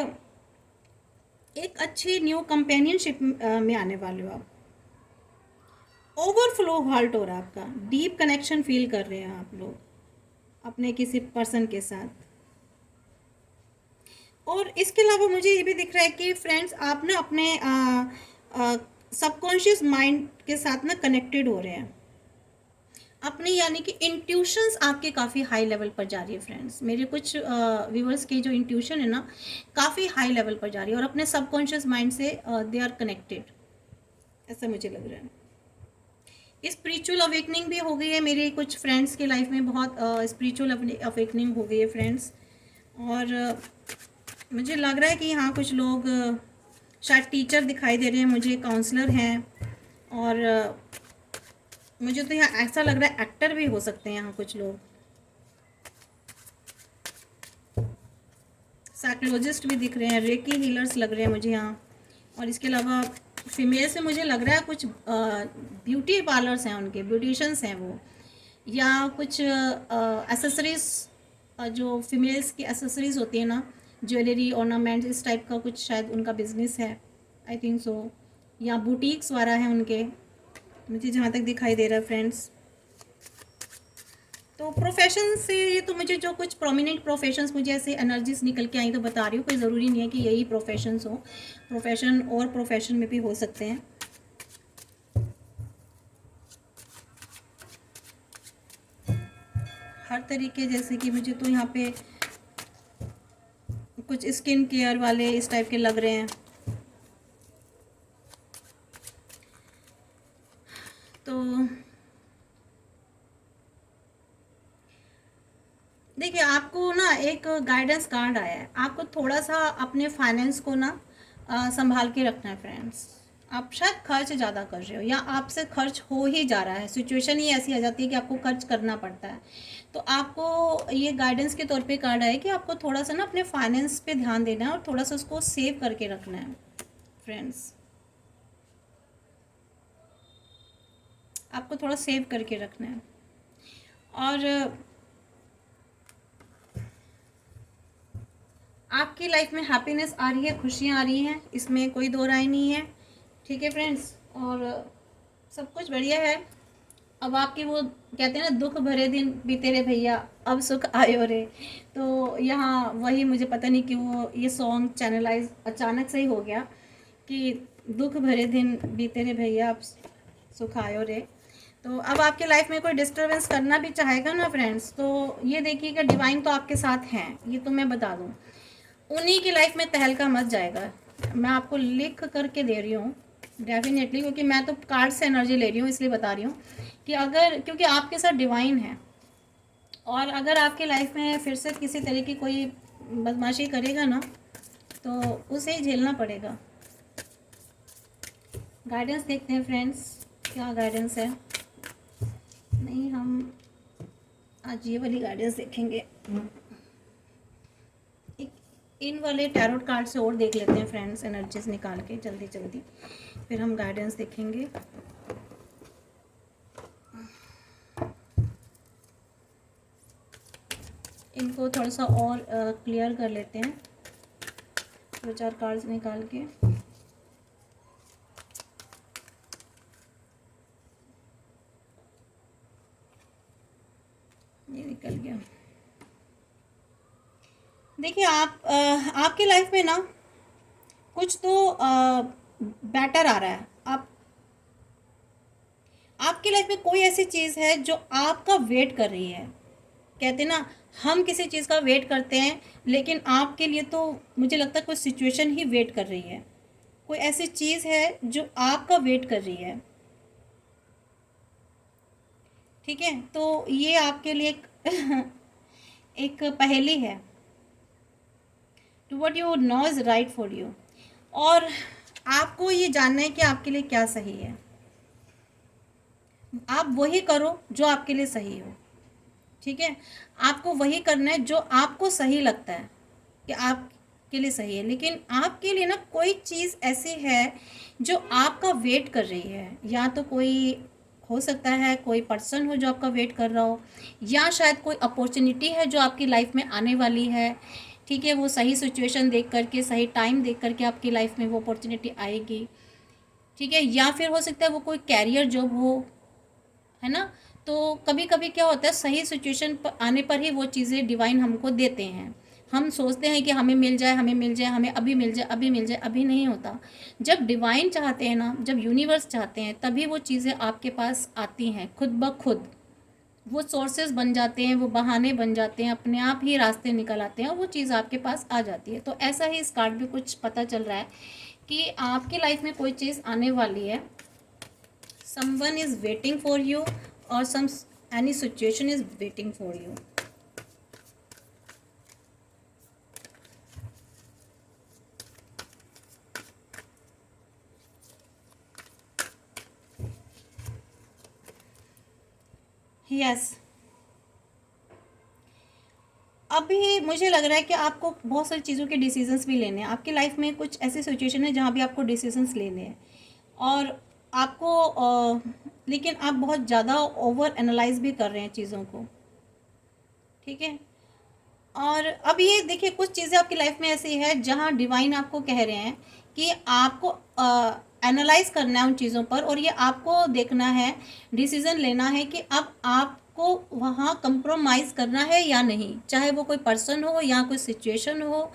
एक अच्छी न्यू कंपेनियनशिप में आने वाले हो आप। ओवरफ्लो हार्ट हो रहा है आपका, डीप कनेक्शन फील कर रहे हैं आप लोग अपने किसी पर्सन के साथ। और इसके अलावा मुझे ये भी दिख रहा है कि फ्रेंड्स आप ना अपने सबकॉन्शियस माइंड के साथ ना कनेक्टेड हो रहे हैं अपनी, यानी कि इंट्यूशंस आपके काफ़ी हाई लेवल पर जा रही है फ्रेंड्स। मेरे कुछ व्यूवर्स की जो इंट्यूशन है ना, काफ़ी हाई लेवल पर जा रही है, और अपने सबकॉन्शियस माइंड से दे आर कनेक्टेड, ऐसा मुझे लग रहा है। स्पिरिचुअल अवेकनिंग भी हो गई है मेरे कुछ फ्रेंड्स की लाइफ में, बहुत स्पिरिचुअल अवेकनिंग हो गई है फ्रेंड्स। और मुझे लग रहा है कि यहाँ कुछ लोग शायद टीचर दिखाई दे रहे हैं मुझे, काउंसलर हैं, और मुझे तो यहाँ ऐसा लग रहा है एक्टर भी हो सकते हैं यहाँ कुछ लोग, साइकोलॉजिस्ट भी दिख रहे हैं, रेकी हीलर्स लग रहे हैं मुझे यहाँ। और इसके अलावा फीमेल से मुझे लग रहा है कुछ ब्यूटी पार्लर्स हैं, उनके ब्यूटिशंस हैं वो, या कुछ एसेसरीज, जो फीमेल्स की एसेसरीज होती है ना, ज्वेलरी, ऑर्नामेंट्स, इस टाइप का कुछ शायद उनका बिजनेस है, आई थिंक सो, या बुटीक्स वाला है उनके, मुझे जहाँ तक दिखाई दे रहा है फ्रेंड्स। तो प्रोफेशन से ये तो मुझे जो कुछ प्रोमिनेंट प्रोफेशंस मुझे ऐसे एनर्जीज निकल के आई तो बता रही हूँ, कोई ज़रूरी नहीं है कि यही प्रोफेशंस हो, प्रोफेशन और प्रोफेशन में भी हो सकते हैं। हर तरीके, जैसे कि मुझे तो यहाँ पे कुछ स्किन केयर वाले इस टाइप के लग रहे हैं। तो देखिए, आपको ना एक गाइडेंस कार्ड आया है, आपको थोड़ा सा अपने फाइनेंस को ना संभाल के रखना है फ्रेंड्स। आप शायद खर्च ज़्यादा कर रहे हो, या आपसे खर्च हो ही जा रहा है, सिचुएशन ही ऐसी आ जाती है कि आपको खर्च करना पड़ता है। तो आपको ये गाइडेंस के तौर पे कार्ड आया कि आपको थोड़ा सा ना अपने फाइनेंस पे ध्यान देना है, और थोड़ा सा उसको सेव करके रखना है फ्रेंड्स। आपको थोड़ा सेव करके रखना है। और आपकी लाइफ में हैप्पीनेस आ रही है, खुशियाँ आ रही हैं, इसमें कोई दो राय नहीं है, ठीक है फ्रेंड्स। और सब कुछ बढ़िया है। अब आपके वो कहते हैं ना, दुख भरे दिन बीते रे भैया, अब सुख आयो रे। तो यहाँ वही, मुझे पता नहीं क्यों ये सॉन्ग चैनलाइज अचानक से ही हो गया कि दुख भरे दिन बीते रे भैया, अब सुख आयो रे। तो अब आपके लाइफ में कोई डिस्टर्बेंस करना भी चाहेगा ना फ्रेंड्स, तो ये देखिएगा डिवाइन तो आपके साथ हैं, ये तो मैं बता दूँ। उन्हीं की लाइफ में तहलका मच जाएगा, मैं आपको लिख करके दे रही हूँ डेफिनेटली, क्योंकि मैं तो कार्ड से एनर्जी ले रही हूँ, इसलिए बता रही हूँ कि अगर, क्योंकि आपके साथ डिवाइन है, और अगर आपके लाइफ में फिर से किसी तरह की कोई बदमाशी करेगा ना, तो उसे ही झेलना पड़ेगा। गाइडेंस देखते हैं फ्रेंड्स, क्या गाइडेंस है। नहीं, हम आज ये वाली गाइडेंस देखेंगे। एक इन वाले टैरोट कार्ड से और देख लेते हैं फ्रेंड्स, एनर्जीज निकाल के जल्दी जल्दी, फिर हम गाइडेंस देखेंगे। इनको थोड़ा सा और क्लियर कर लेते हैं, 2-4 कार्ड्स निकाल के। ये निकल गया। देखिए आपकी लाइफ में ना कुछ तो बेटर आ रहा है। आपकी लाइफ में कोई ऐसी चीज़ है जो आपका वेट कर रही है। कहते ना, हम किसी चीज़ का वेट करते हैं, लेकिन आपके लिए तो मुझे लगता है कोई सिचुएशन ही वेट कर रही है। कोई ऐसी चीज़ है जो आपका वेट कर रही है। ठीक है, तो ये आपके लिए एक पहेली है। To what you know is right for you. और आपको ये जानना है कि आपके लिए क्या सही है। आप वही करो जो आपके लिए सही हो। ठीक है, आपको वही करना है जो आपको सही लगता है कि आपके लिए सही है। लेकिन आपके लिए ना कोई चीज़ ऐसी है जो आपका वेट कर रही है। या तो कोई हो सकता है कोई पर्सन हो जो आपका वेट कर रहा हो, या शायद कोई अपॉर्चुनिटी है जो आपकी लाइफ में आने वाली है। ठीक है, वो सही सिचुएशन देख करके, सही टाइम देख करके आपकी लाइफ में वो अपॉर्चुनिटी आएगी। ठीक है, या फिर हो सकता है वो कोई कैरियर जॉब हो, है ना। तो कभी कभी क्या होता है, सही सिचुएशन पर आने पर ही वो चीज़ें डिवाइन हमको देते हैं। हम सोचते हैं कि हमें मिल जाए, हमें मिल जाए, हमें अभी मिल जाए, अभी मिल जाए। अभी नहीं होता। जब डिवाइन चाहते हैं ना, जब यूनिवर्स चाहते हैं, तभी वो चीज़ें आपके पास आती हैं खुद ब खुद। वो सोर्सेज बन जाते हैं, वो बहाने बन जाते हैं, अपने आप ही रास्ते निकल आते हैं और वो चीज़ आपके पास आ जाती है। तो ऐसा ही इस कार्ड भी कुछ पता चल रहा है कि आपकी लाइफ में कोई चीज़ आने वाली है। someone is waiting for you, or any situation is waiting for you. yes, अभी मुझे लग रहा है कि आपको बहुत सारी चीज़ों के डिसीजंस भी लेने हैं। आपकी लाइफ में कुछ ऐसी सिचुएशन है जहाँ भी आपको डिसीजंस लेने हैं, और आपको लेकिन आप बहुत ज़्यादा ओवर एनालाइज भी कर रहे हैं चीज़ों को। ठीक है, और अब ये देखिए, कुछ चीज़ें आपकी लाइफ में ऐसी है जहाँ डिवाइन आपको कह रहे हैं कि आपको एनालाइज करना है उन चीज़ों पर, और ये आपको देखना है, डिसीज़न लेना है कि अब आपको वहाँ कंप्रोमाइज़ करना है या नहीं। चाहे वो कोई पर्सन हो, या कोई सिचुएशन हो,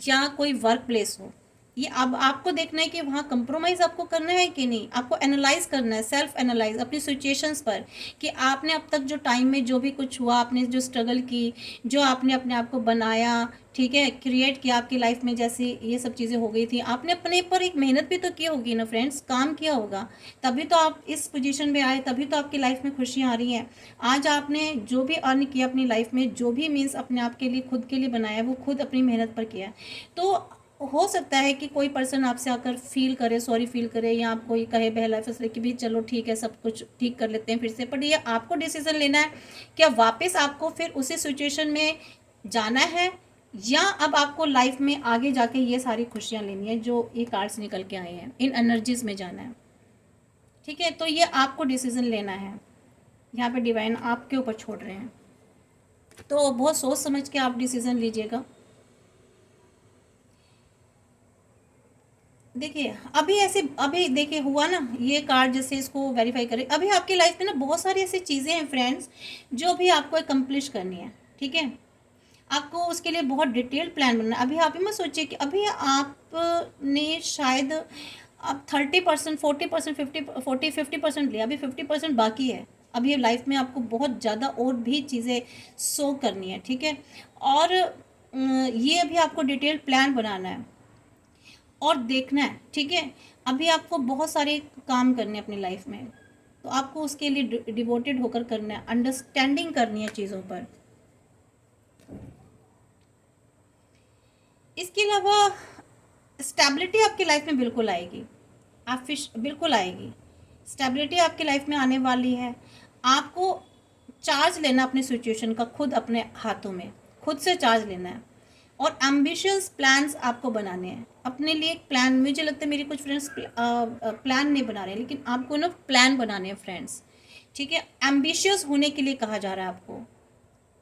या कोई वर्क प्लेस हो। ये अब आपको देखना है कि वहाँ कंप्रोमाइज़ आपको करना है कि नहीं। आपको एनालाइज करना है, सेल्फ एनालाइज अपनी सिचुएशंस पर, कि आपने अब तक जो टाइम में जो भी कुछ हुआ, आपने जो स्ट्रगल की, जो आपने अपने आप को बनाया, ठीक है, क्रिएट किया आपकी लाइफ में, जैसे ये सब चीज़ें हो गई थी, आपने अपने पर एक मेहनत भी तो की होगी ना फ्रेंड्स, काम किया होगा, तभी तो आप इस पोजीशन में आए, तभी तो आपकी लाइफ में खुशियाँ आ रही हैं। आज आपने जो भी अर्न किया अपनी लाइफ में, जो भी मीन्स अपने आप के लिए, खुद के लिए बनाया, वो खुद अपनी मेहनत पर किया है। तो हो सकता है कि कोई पर्सन आपसे आकर फील करे, सॉरी फील करे, या आपको ये कहे बहला फसले कि भी चलो ठीक है, सब कुछ ठीक कर लेते हैं फिर से। बट ये आपको डिसीजन लेना है, क्या वापस आपको फिर उसी सिचुएशन में जाना है, या अब आपको लाइफ में आगे जाके ये सारी खुशियाँ लेनी है जो ये कार्ड्स निकल के आए हैं, इन एनर्जीज में जाना है। ठीक है, तो ये आपको डिसीजन लेना है। यहाँ पे डिवाइन आपके ऊपर छोड़ रहे हैं, तो बहुत सोच समझ के आप डिसीजन लीजिएगा। देखिए अभी देखिए हुआ ना ये कार्ड, जैसे इसको वेरीफाई करें। अभी आपकी लाइफ में ना बहुत सारी ऐसी चीज़ें हैं फ्रेंड्स जो भी आपको अकम्प्लिश करनी है। ठीक है, आपको उसके लिए बहुत डिटेल्ड प्लान बनना है। अभी आप ही मत सोचिए कि अभी आपने शायद आप 30%, 40%, 50% लिया, अभी 50% बाकी है। अभी ये लाइफ में आपको बहुत ज़्यादा और भी चीज़ें शो करनी है। ठीक है, और ये अभी आपको डिटेल्ड प्लान बनाना है और देखना है। ठीक है, अभी आपको बहुत सारे काम करने हैं अपनी लाइफ में, तो आपको उसके लिए डिवोटेड होकर करना है, अंडरस्टैंडिंग करनी है चीज़ों पर। इसके अलावा स्टेबिलिटी आपकी लाइफ में बिल्कुल आएगी, बिल्कुल आएगी। स्टेबिलिटी आपकी लाइफ में आने वाली है। आपको चार्ज लेना अपनी सिचुएशन का, खुद अपने हाथों में खुद से चार्ज लेना है। और एम्बिशियस प्लान्स आपको बनाने हैं अपने लिए। एक प्लान, मुझे लगता है मेरी कुछ फ्रेंड्स प्लान नहीं बना रहे हैं, लेकिन आपको ना प्लान बनाने हैं फ्रेंड्स, ठीक है। एम्बिशियस होने के लिए कहा जा रहा है आपको।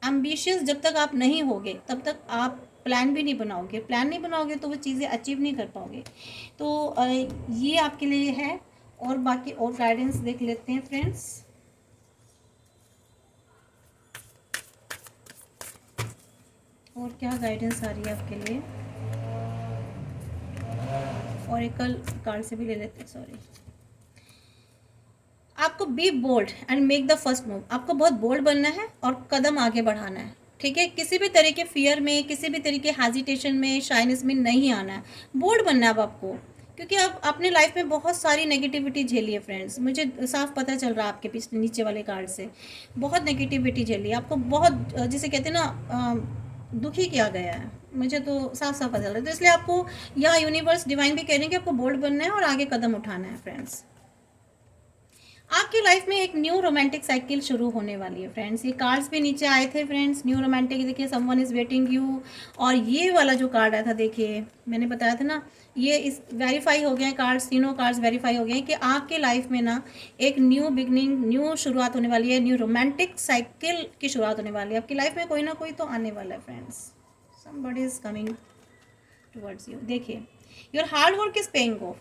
एम्बिशियस जब तक आप नहीं होगे तब तक आप प्लान भी नहीं बनाओगे, प्लान नहीं बनाओगे तो वो चीज़ें अचीव नहीं कर पाओगे। तो ये आपके लिए है। और बाकी और गाइडेंस देख लेते हैं फ्रेंड्स। और क्या गाइडेंस आ रही है आपके लिए, ओरेकल कार्ड से भी ले लेते हैं, सॉरी। आपको be bold and make the first move. आपको बहुत बोल्ड बनना है और कदम आगे बढ़ाना है, ठीक है। किसी भी तरह के फियर में, किसी भी तरह के हेजिटेशन में, शाइनेस में नहीं आना है। बोल्ड बनना है अब आपको, क्योंकि आप अपने लाइफ में बहुत सारी नेगेटिविटी झेली है फ्रेंड्स। मुझे साफ पता चल रहा है आपके पीछे नीचे वाले कार्ड से बहुत नेगेटिविटी झेली है। आपको बहुत जिसे कहते हैं ना दुखी किया गया है, मुझे तो साफ साफ पता चल रहा है। तो इसलिए आपको यहाँ यूनिवर्स डिवाइन भी कह रहे हैं कि आपको बोल्ड बनना है और आगे कदम उठाना है फ्रेंड्स। आपकी लाइफ में एक न्यू रोमांटिक साइकिल शुरू होने वाली है फ्रेंड्स। ये कार्ड्स भी नीचे आए थे फ्रेंड्स, न्यू रोमांटिक, देखिए समवन इज वेटिंग यू। और ये वाला जो कार्ड आया था, देखिए मैंने बताया था ना, ये इस वेरीफाई हो गए हैं कार्ड्स, तीनों कार्ड्स वेरीफाई हो गए हैं कि आपके लाइफ में ना एक न्यू बिगनिंग, न्यू शुरुआत होने वाली है, न्यू रोमांटिक साइकिल की शुरुआत होने वाली है। आपकी लाइफ में कोई ना कोई तो आने वाला है friends, somebody is coming towards you. देखिए your hard work is paying off.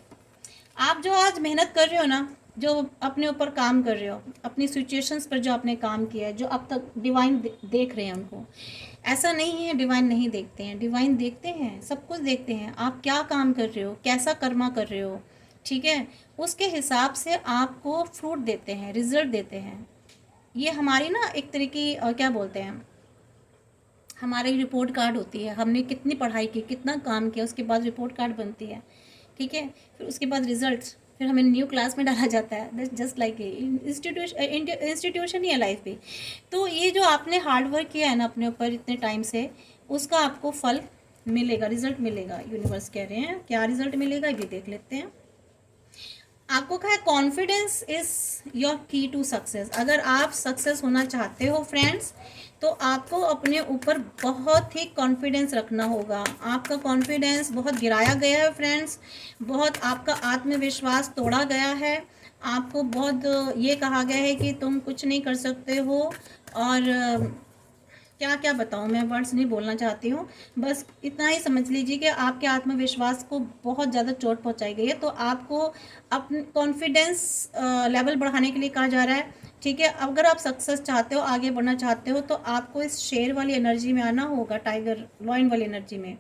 आप जो आज मेहनत कर रहे हो ना, जो अपने ऊपर काम कर रहे हो, अपनी सिचुएशंस पर जो आपने काम किया है, जो अब तक डिवाइन देख रहे हैं उनको। ऐसा नहीं है डिवाइन नहीं देखते हैं, डिवाइन देखते हैं, सब कुछ देखते हैं। आप क्या काम कर रहे हो, कैसा कर्मा कर रहे हो, ठीक है, उसके हिसाब से आपको फ्रूट देते हैं, रिजल्ट देते हैं। ये हमारी ना एक तरह की क्या बोलते हैं, हमारी रिपोर्ट कार्ड होती है। हमने कितनी पढ़ाई की, कितना काम किया, उसके बाद रिपोर्ट कार्ड बनती है, ठीक है। फिर उसके बाद रिजल्ट्स, फिर हमें न्यू क्लास में डाला जाता है। जस्ट लाइक इंस्टीट्यूशन ही है लाइफ भी। तो ये जो आपने हार्ड वर्क किया है ना अपने ऊपर इतने टाइम से, उसका आपको फल मिलेगा, रिजल्ट मिलेगा। यूनिवर्स कह रहे हैं क्या रिजल्ट मिलेगा ये देख लेते हैं। आपको क्या है, कॉन्फिडेंस इज योर की टू सक्सेस। अगर आप सक्सेस होना चाहते हो फ्रेंड्स, तो आपको अपने ऊपर बहुत ही कॉन्फिडेंस रखना होगा। आपका कॉन्फिडेंस बहुत गिराया गया है फ्रेंड्स, बहुत आपका आत्मविश्वास तोड़ा गया है। आपको बहुत ये कहा गया है कि तुम कुछ नहीं कर सकते हो। और क्या क्या बताऊँ, मैं वर्ड्स नहीं बोलना चाहती हूँ, बस इतना ही समझ लीजिए कि आपके आत्मविश्वास को बहुत ज़्यादा चोट पहुँचाई गई है। तो आपको अपने कॉन्फिडेंस लेवल बढ़ाने के लिए कहा जा रहा है, ठीक है। अगर आप सक्सेस चाहते हो, आगे बढ़ना चाहते हो, तो आपको इस शेर वाली एनर्जी में आना होगा, टाइगर लॉइन वाली एनर्जी में,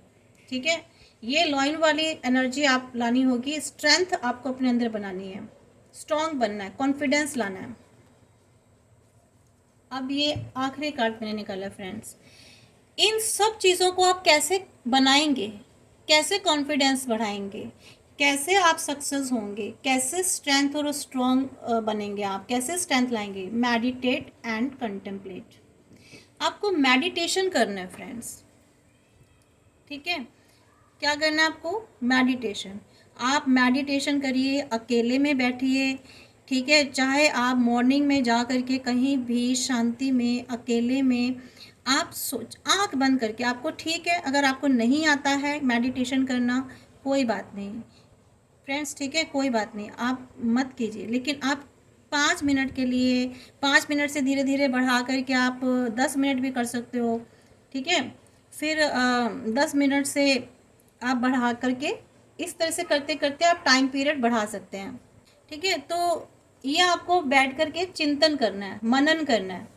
ठीक है। ये लॉइन वाली एनर्जी आप लानी होगी, स्ट्रेंथ आपको अपने अंदर बनानी है, स्ट्रॉन्ग बनना है, कॉन्फिडेंस लाना है। अब ये आखिरी कार्ड मैंने निकाला फ्रेंड्स। इन सब चीज़ों को आप कैसे बनाएंगे, कैसे कॉन्फिडेंस बढ़ाएंगे, कैसे आप सक्सेस होंगे, कैसे स्ट्रेंथ और स्ट्रॉन्ग बनेंगे, आप कैसे स्ट्रेंथ लाएंगे। Meditate and contemplate. आपको मेडिटेशन करना है फ्रेंड्स, ठीक है। क्या करना है आपको, मेडिटेशन। आप मेडिटेशन करिए, अकेले में बैठिए, ठीक है। चाहे आप मॉर्निंग में जा करके कहीं भी शांति में अकेले में आप सोच, आँख बंद करके, आपको ठीक है अगर आपको नहीं आता है मेडिटेशन करना, कोई बात नहीं फ्रेंड्स, ठीक है, कोई बात नहीं, आप मत कीजिए। लेकिन आप 5 मिनट के लिए, 5 मिनट से धीरे धीरे बढ़ा करके आप 10 मिनट भी कर सकते हो, ठीक है। फिर 10 मिनट से आप बढ़ा करके, इस तरह से करते करते आप टाइम पीरियड बढ़ा सकते हैं, ठीक है। तो ये आपको बैठ करके चिंतन करना है, मनन करना है।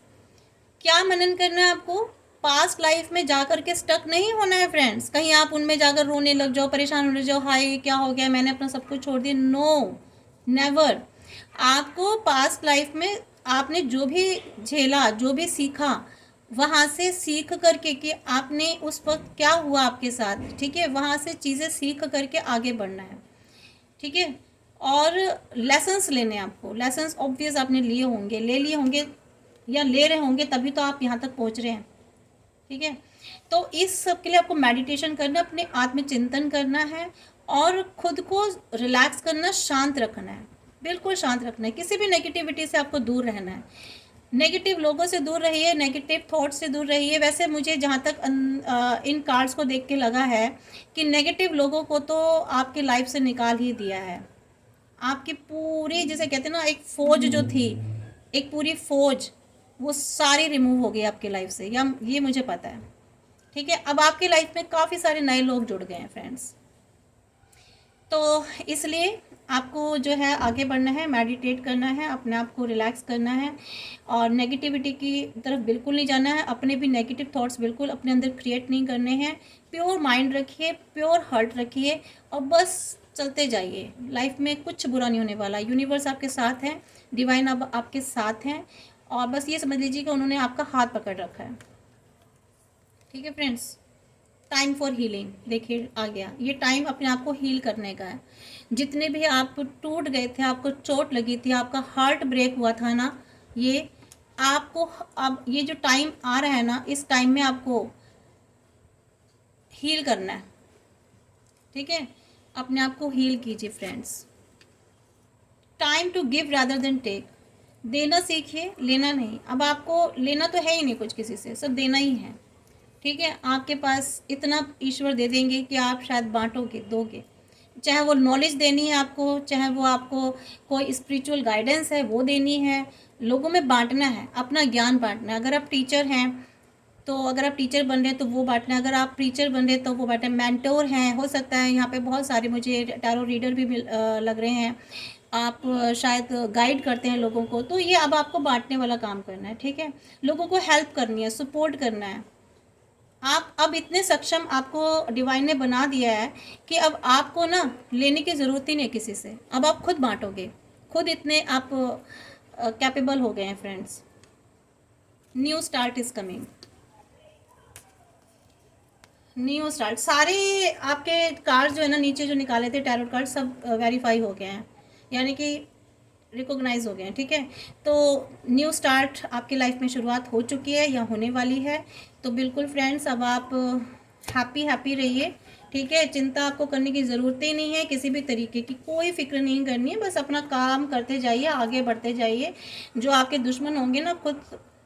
क्या मनन करना है आपको, पास्ट लाइफ में जा करके स्टक नहीं होना है फ्रेंड्स। कहीं आप उनमें जाकर रोने लग जाओ, परेशान होने जाओ, हाय क्या हो गया, मैंने अपना सब कुछ छोड़ दिया। No, never. आपको पास्ट लाइफ में आपने जो भी झेला, जो भी सीखा, वहाँ से सीख करके कि आपने उस वक्त क्या हुआ आपके साथ, ठीक है, वहाँ से चीज़ें सीख करके आगे बढ़ना है, ठीक है। और लेसन्स लेने हैं आपको, लेसन्स ऑब्वियस आपने लिए होंगे, ले लिए होंगे या ले रहे होंगे, तभी तो आप यहाँ तक पहुँच रहे हैं, ठीक है। तो इस सब के लिए आपको मेडिटेशन करना, अपने आत्मचिंतन करना है और खुद को रिलैक्स करना, शांत रखना है, बिल्कुल शांत रखना है। किसी भी नेगेटिविटी से आपको दूर रहना है। नेगेटिव लोगों से दूर रहिए, नेगेटिव थॉट से दूर रहिए। वैसे मुझे जहाँ तक इन कार्ड्स को देख के लगा है कि नेगेटिव लोगों को तो आपकी लाइफ से निकाल ही दिया है। आपकी पूरी, जैसे कहते हैं ना, एक फौज जो थी, एक पूरी फौज, वो सारी रिमूव हो गई आपकी लाइफ से, या ये मुझे पता है। ठीक है, अब आपकी लाइफ में काफ़ी सारे नए लोग जुड़ गए हैं फ्रेंड्स। तो इसलिए आपको जो है आगे बढ़ना है, मेडिटेट करना है, अपने आप को रिलैक्स करना है, और नेगेटिविटी की तरफ बिल्कुल नहीं जाना है। अपने भी नेगेटिव थॉट्स बिल्कुल अपने अंदर क्रिएट नहीं करने हैं। प्योर माइंड रखिए, प्योर हार्ट रखिए, और बस चलते जाइए। लाइफ में कुछ बुरा नहीं होने वाला। यूनिवर्स आपके साथ है, डिवाइन अब आपके साथ हैं, और बस ये समझ लीजिए कि उन्होंने आपका हाथ पकड़ रखा है। ठीक है फ्रेंड्स, टाइम फॉर हीलिंग देखिए आ गया। ये टाइम अपने आप को हील करने का है। जितने भी आप टूट गए थे, आपको चोट लगी थी, आपका हार्ट ब्रेक हुआ था ना, ये आपको अब ये जो टाइम आ रहा है ना, इस टाइम में आपको हील करना है। ठीक है, अपने आप को हील कीजिए friends. Time to give rather than take. देना सीखिए, लेना नहीं। अब आपको लेना तो है ही नहीं कुछ किसी से, सब देना ही है। ठीक है, आपके पास इतना ईश्वर दे देंगे कि आप शायद बांटोगे, दोगे। चाहे वो नॉलेज देनी है आपको, चाहे वो आपको कोई स्पिरिचुअल गाइडेंस है वो देनी है, लोगों में बांटना है, अपना ज्ञान बांटना है। अगर आप टीचर हैं तो अगर आप टीचर बन रहे हैं तो वो बांटना है, अगर आप टीचर बन रहे हैं तो वो बांटना है। मेंटोर हैं, हो सकता है यहाँ पे बहुत सारे मुझे टैरो रीडर भी लग रहे हैं, आप शायद गाइड करते हैं लोगों को, तो ये अब आपको बांटने वाला काम करना है। ठीक है, लोगों को हेल्प करनी है, सपोर्ट करना है। आप अब इतने सक्षम आपको डिवाइन ने बना दिया है कि अब आपको ना लेने की ज़रूरत ही नहीं किसी से। अब आप खुद बांटोगे, खुद इतने आप कैपेबल हो गए हैं friends. New start is coming. New start, सारे आपके कार्ड जो है ना नीचे जो निकाले थे टैरोट कार्ड, सब वेरीफाई हो गए हैं, यानी कि रिकॉग्नाइज हो गए हैं। ठीक है, तो न्यू स्टार्ट आपकी लाइफ में शुरुआत हो चुकी है या होने वाली है। तो बिल्कुल फ्रेंड्स, अब आप हैप्पी हैप्पी रहिए। ठीक है, चिंता आपको करने की ज़रूरत ही नहीं है, किसी भी तरीके की कोई फिक्र नहीं करनी है। बस अपना काम करते जाइए, आगे बढ़ते जाइए। जो आपके दुश्मन होंगे ना, खुद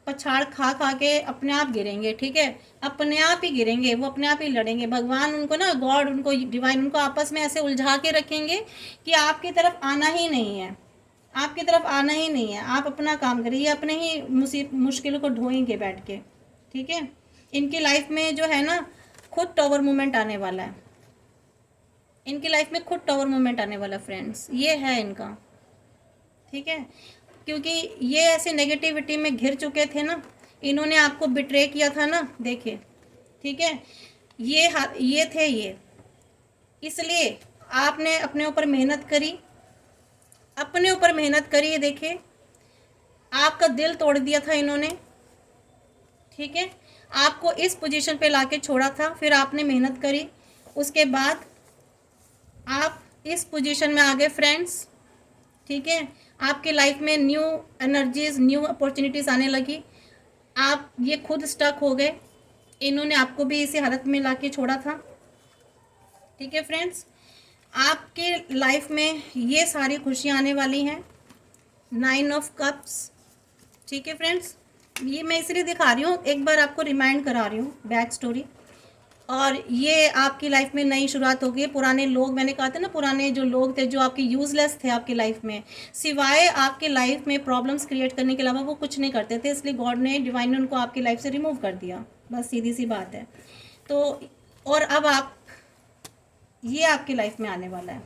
पछाड़ खा खा के अपने आप गिरेंगे। ठीक है, अपने आप ही गिरेंगे, वो अपने आप ही लड़ेंगे। भगवान उनको ना, गॉड उनको, डिवाइन उनको आपस में ऐसे उलझा के रखेंगे कि आपकी तरफ आना ही नहीं है, आपकी तरफ आना ही नहीं है। आप अपना काम करिए, अपने ही मुश्किलों को ढोएंगे बैठ के। ठीक है, इनकी लाइफ में जो है ना, खुद टॉवर मूवमेंट आने वाला है। इनकी लाइफ में खुद टॉवर मूवमेंट आने वाला फ्रेंड्स, ये है इनका। ठीक है, क्योंकि ये ऐसे नेगेटिविटी में घिर चुके थे ना, इन्होंने आपको बिट्रे किया था ना, देखिए। ठीक है, ये थे ये, इसलिए आपने अपने ऊपर मेहनत करी, अपने ऊपर मेहनत करी। ये देखिए, आपका दिल तोड़ दिया था इन्होंने। ठीक है, आपको इस पोजीशन पे लाके छोड़ा था, फिर आपने मेहनत करी, उसके बाद आप इस पोजीशन में आ गए फ्रेंड्स। ठीक है, आपके लाइफ में न्यू एनर्जीज, न्यू अपॉर्चुनिटीज़ आने लगी। आप ये खुद स्टक हो गए, इन्होंने आपको भी इसी हालत में लाके छोड़ा था। ठीक है फ्रेंड्स, आपके लाइफ में ये सारी खुशियाँ आने वाली हैं। 9 ऑफ कप्स। ठीक है फ्रेंड्स, ये मैं इसलिए दिखा रही हूँ, एक बार आपको रिमाइंड करा रही हूँ बैक स्टोरी। और ये आपकी लाइफ में नई शुरुआत होगी। पुराने लोग, मैंने कहा था ना, पुराने जो लोग थे जो आपके यूज़लेस थे आपकी लाइफ में, सिवाय आपके लाइफ में प्रॉब्लम्स क्रिएट करने के अलावा वो कुछ नहीं करते थे, इसलिए गॉड ने, डिवाइन ने उनको आपकी लाइफ से रिमूव कर दिया। बस सीधी सी बात है। तो और अब आप, ये आपकी लाइफ में आने वाला है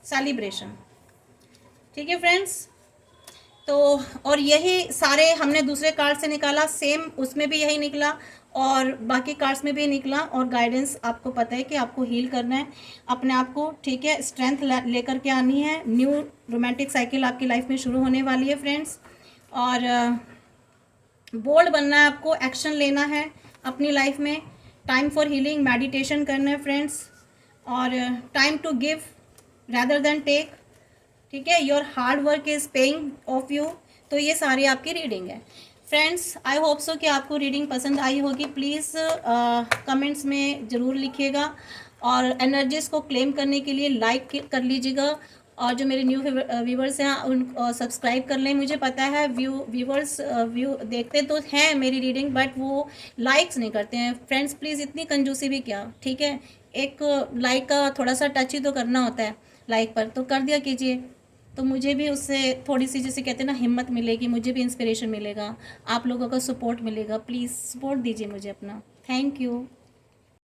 सेलिब्रेशन। ठीक है फ्रेंड्स, तो और यही सारे हमने दूसरे कार्ड से निकाला, सेम उसमें भी यही निकला और बाकी कार्ड्स में भी निकला। और गाइडेंस आपको पता है कि आपको हील करना है अपने आप को। ठीक है, स्ट्रेंथ लेकर के आनी है। न्यू रोमांटिक साइकिल आपकी लाइफ में शुरू होने वाली है फ्रेंड्स। और बोल्ड बनना है आपको, एक्शन लेना है अपनी लाइफ में। टाइम फॉर हीलिंग, मेडिटेशन करना है फ्रेंड्स। और time to give rather than take. ठीक है, your hard work is paying off you. तो ये सारी आपकी रीडिंग है फ्रेंड्स। आई होप सो कि आपको रीडिंग पसंद आई होगी। प्लीज़ कमेंट्स में ज़रूर लिखिएगा, और एनर्जीज़ को क्लेम करने के लिए लाइक कर लीजिएगा, और जो मेरे न्यू व्यूवर्स हैं उन सब्सक्राइब कर लें। मुझे पता है व्यूवर्स व्यू देखते तो हैं मेरी रीडिंग, बट वो लाइक्स नहीं करते हैं। फ्रेंड्स प्लीज़ इतनी कंजूसी भी क्या, ठीक है, एक लाइक का थोड़ा सा टच ही तो करना होता है, लाइक पर तो कर दिया कीजिए। तो मुझे भी उससे थोड़ी सी, जैसे कहते हैं ना, हिम्मत मिलेगी, मुझे भी इंस्पिरेशन मिलेगा, आप लोगों का सपोर्ट मिलेगा। प्लीज़ सपोर्ट दीजिए मुझे अपना। Thank you.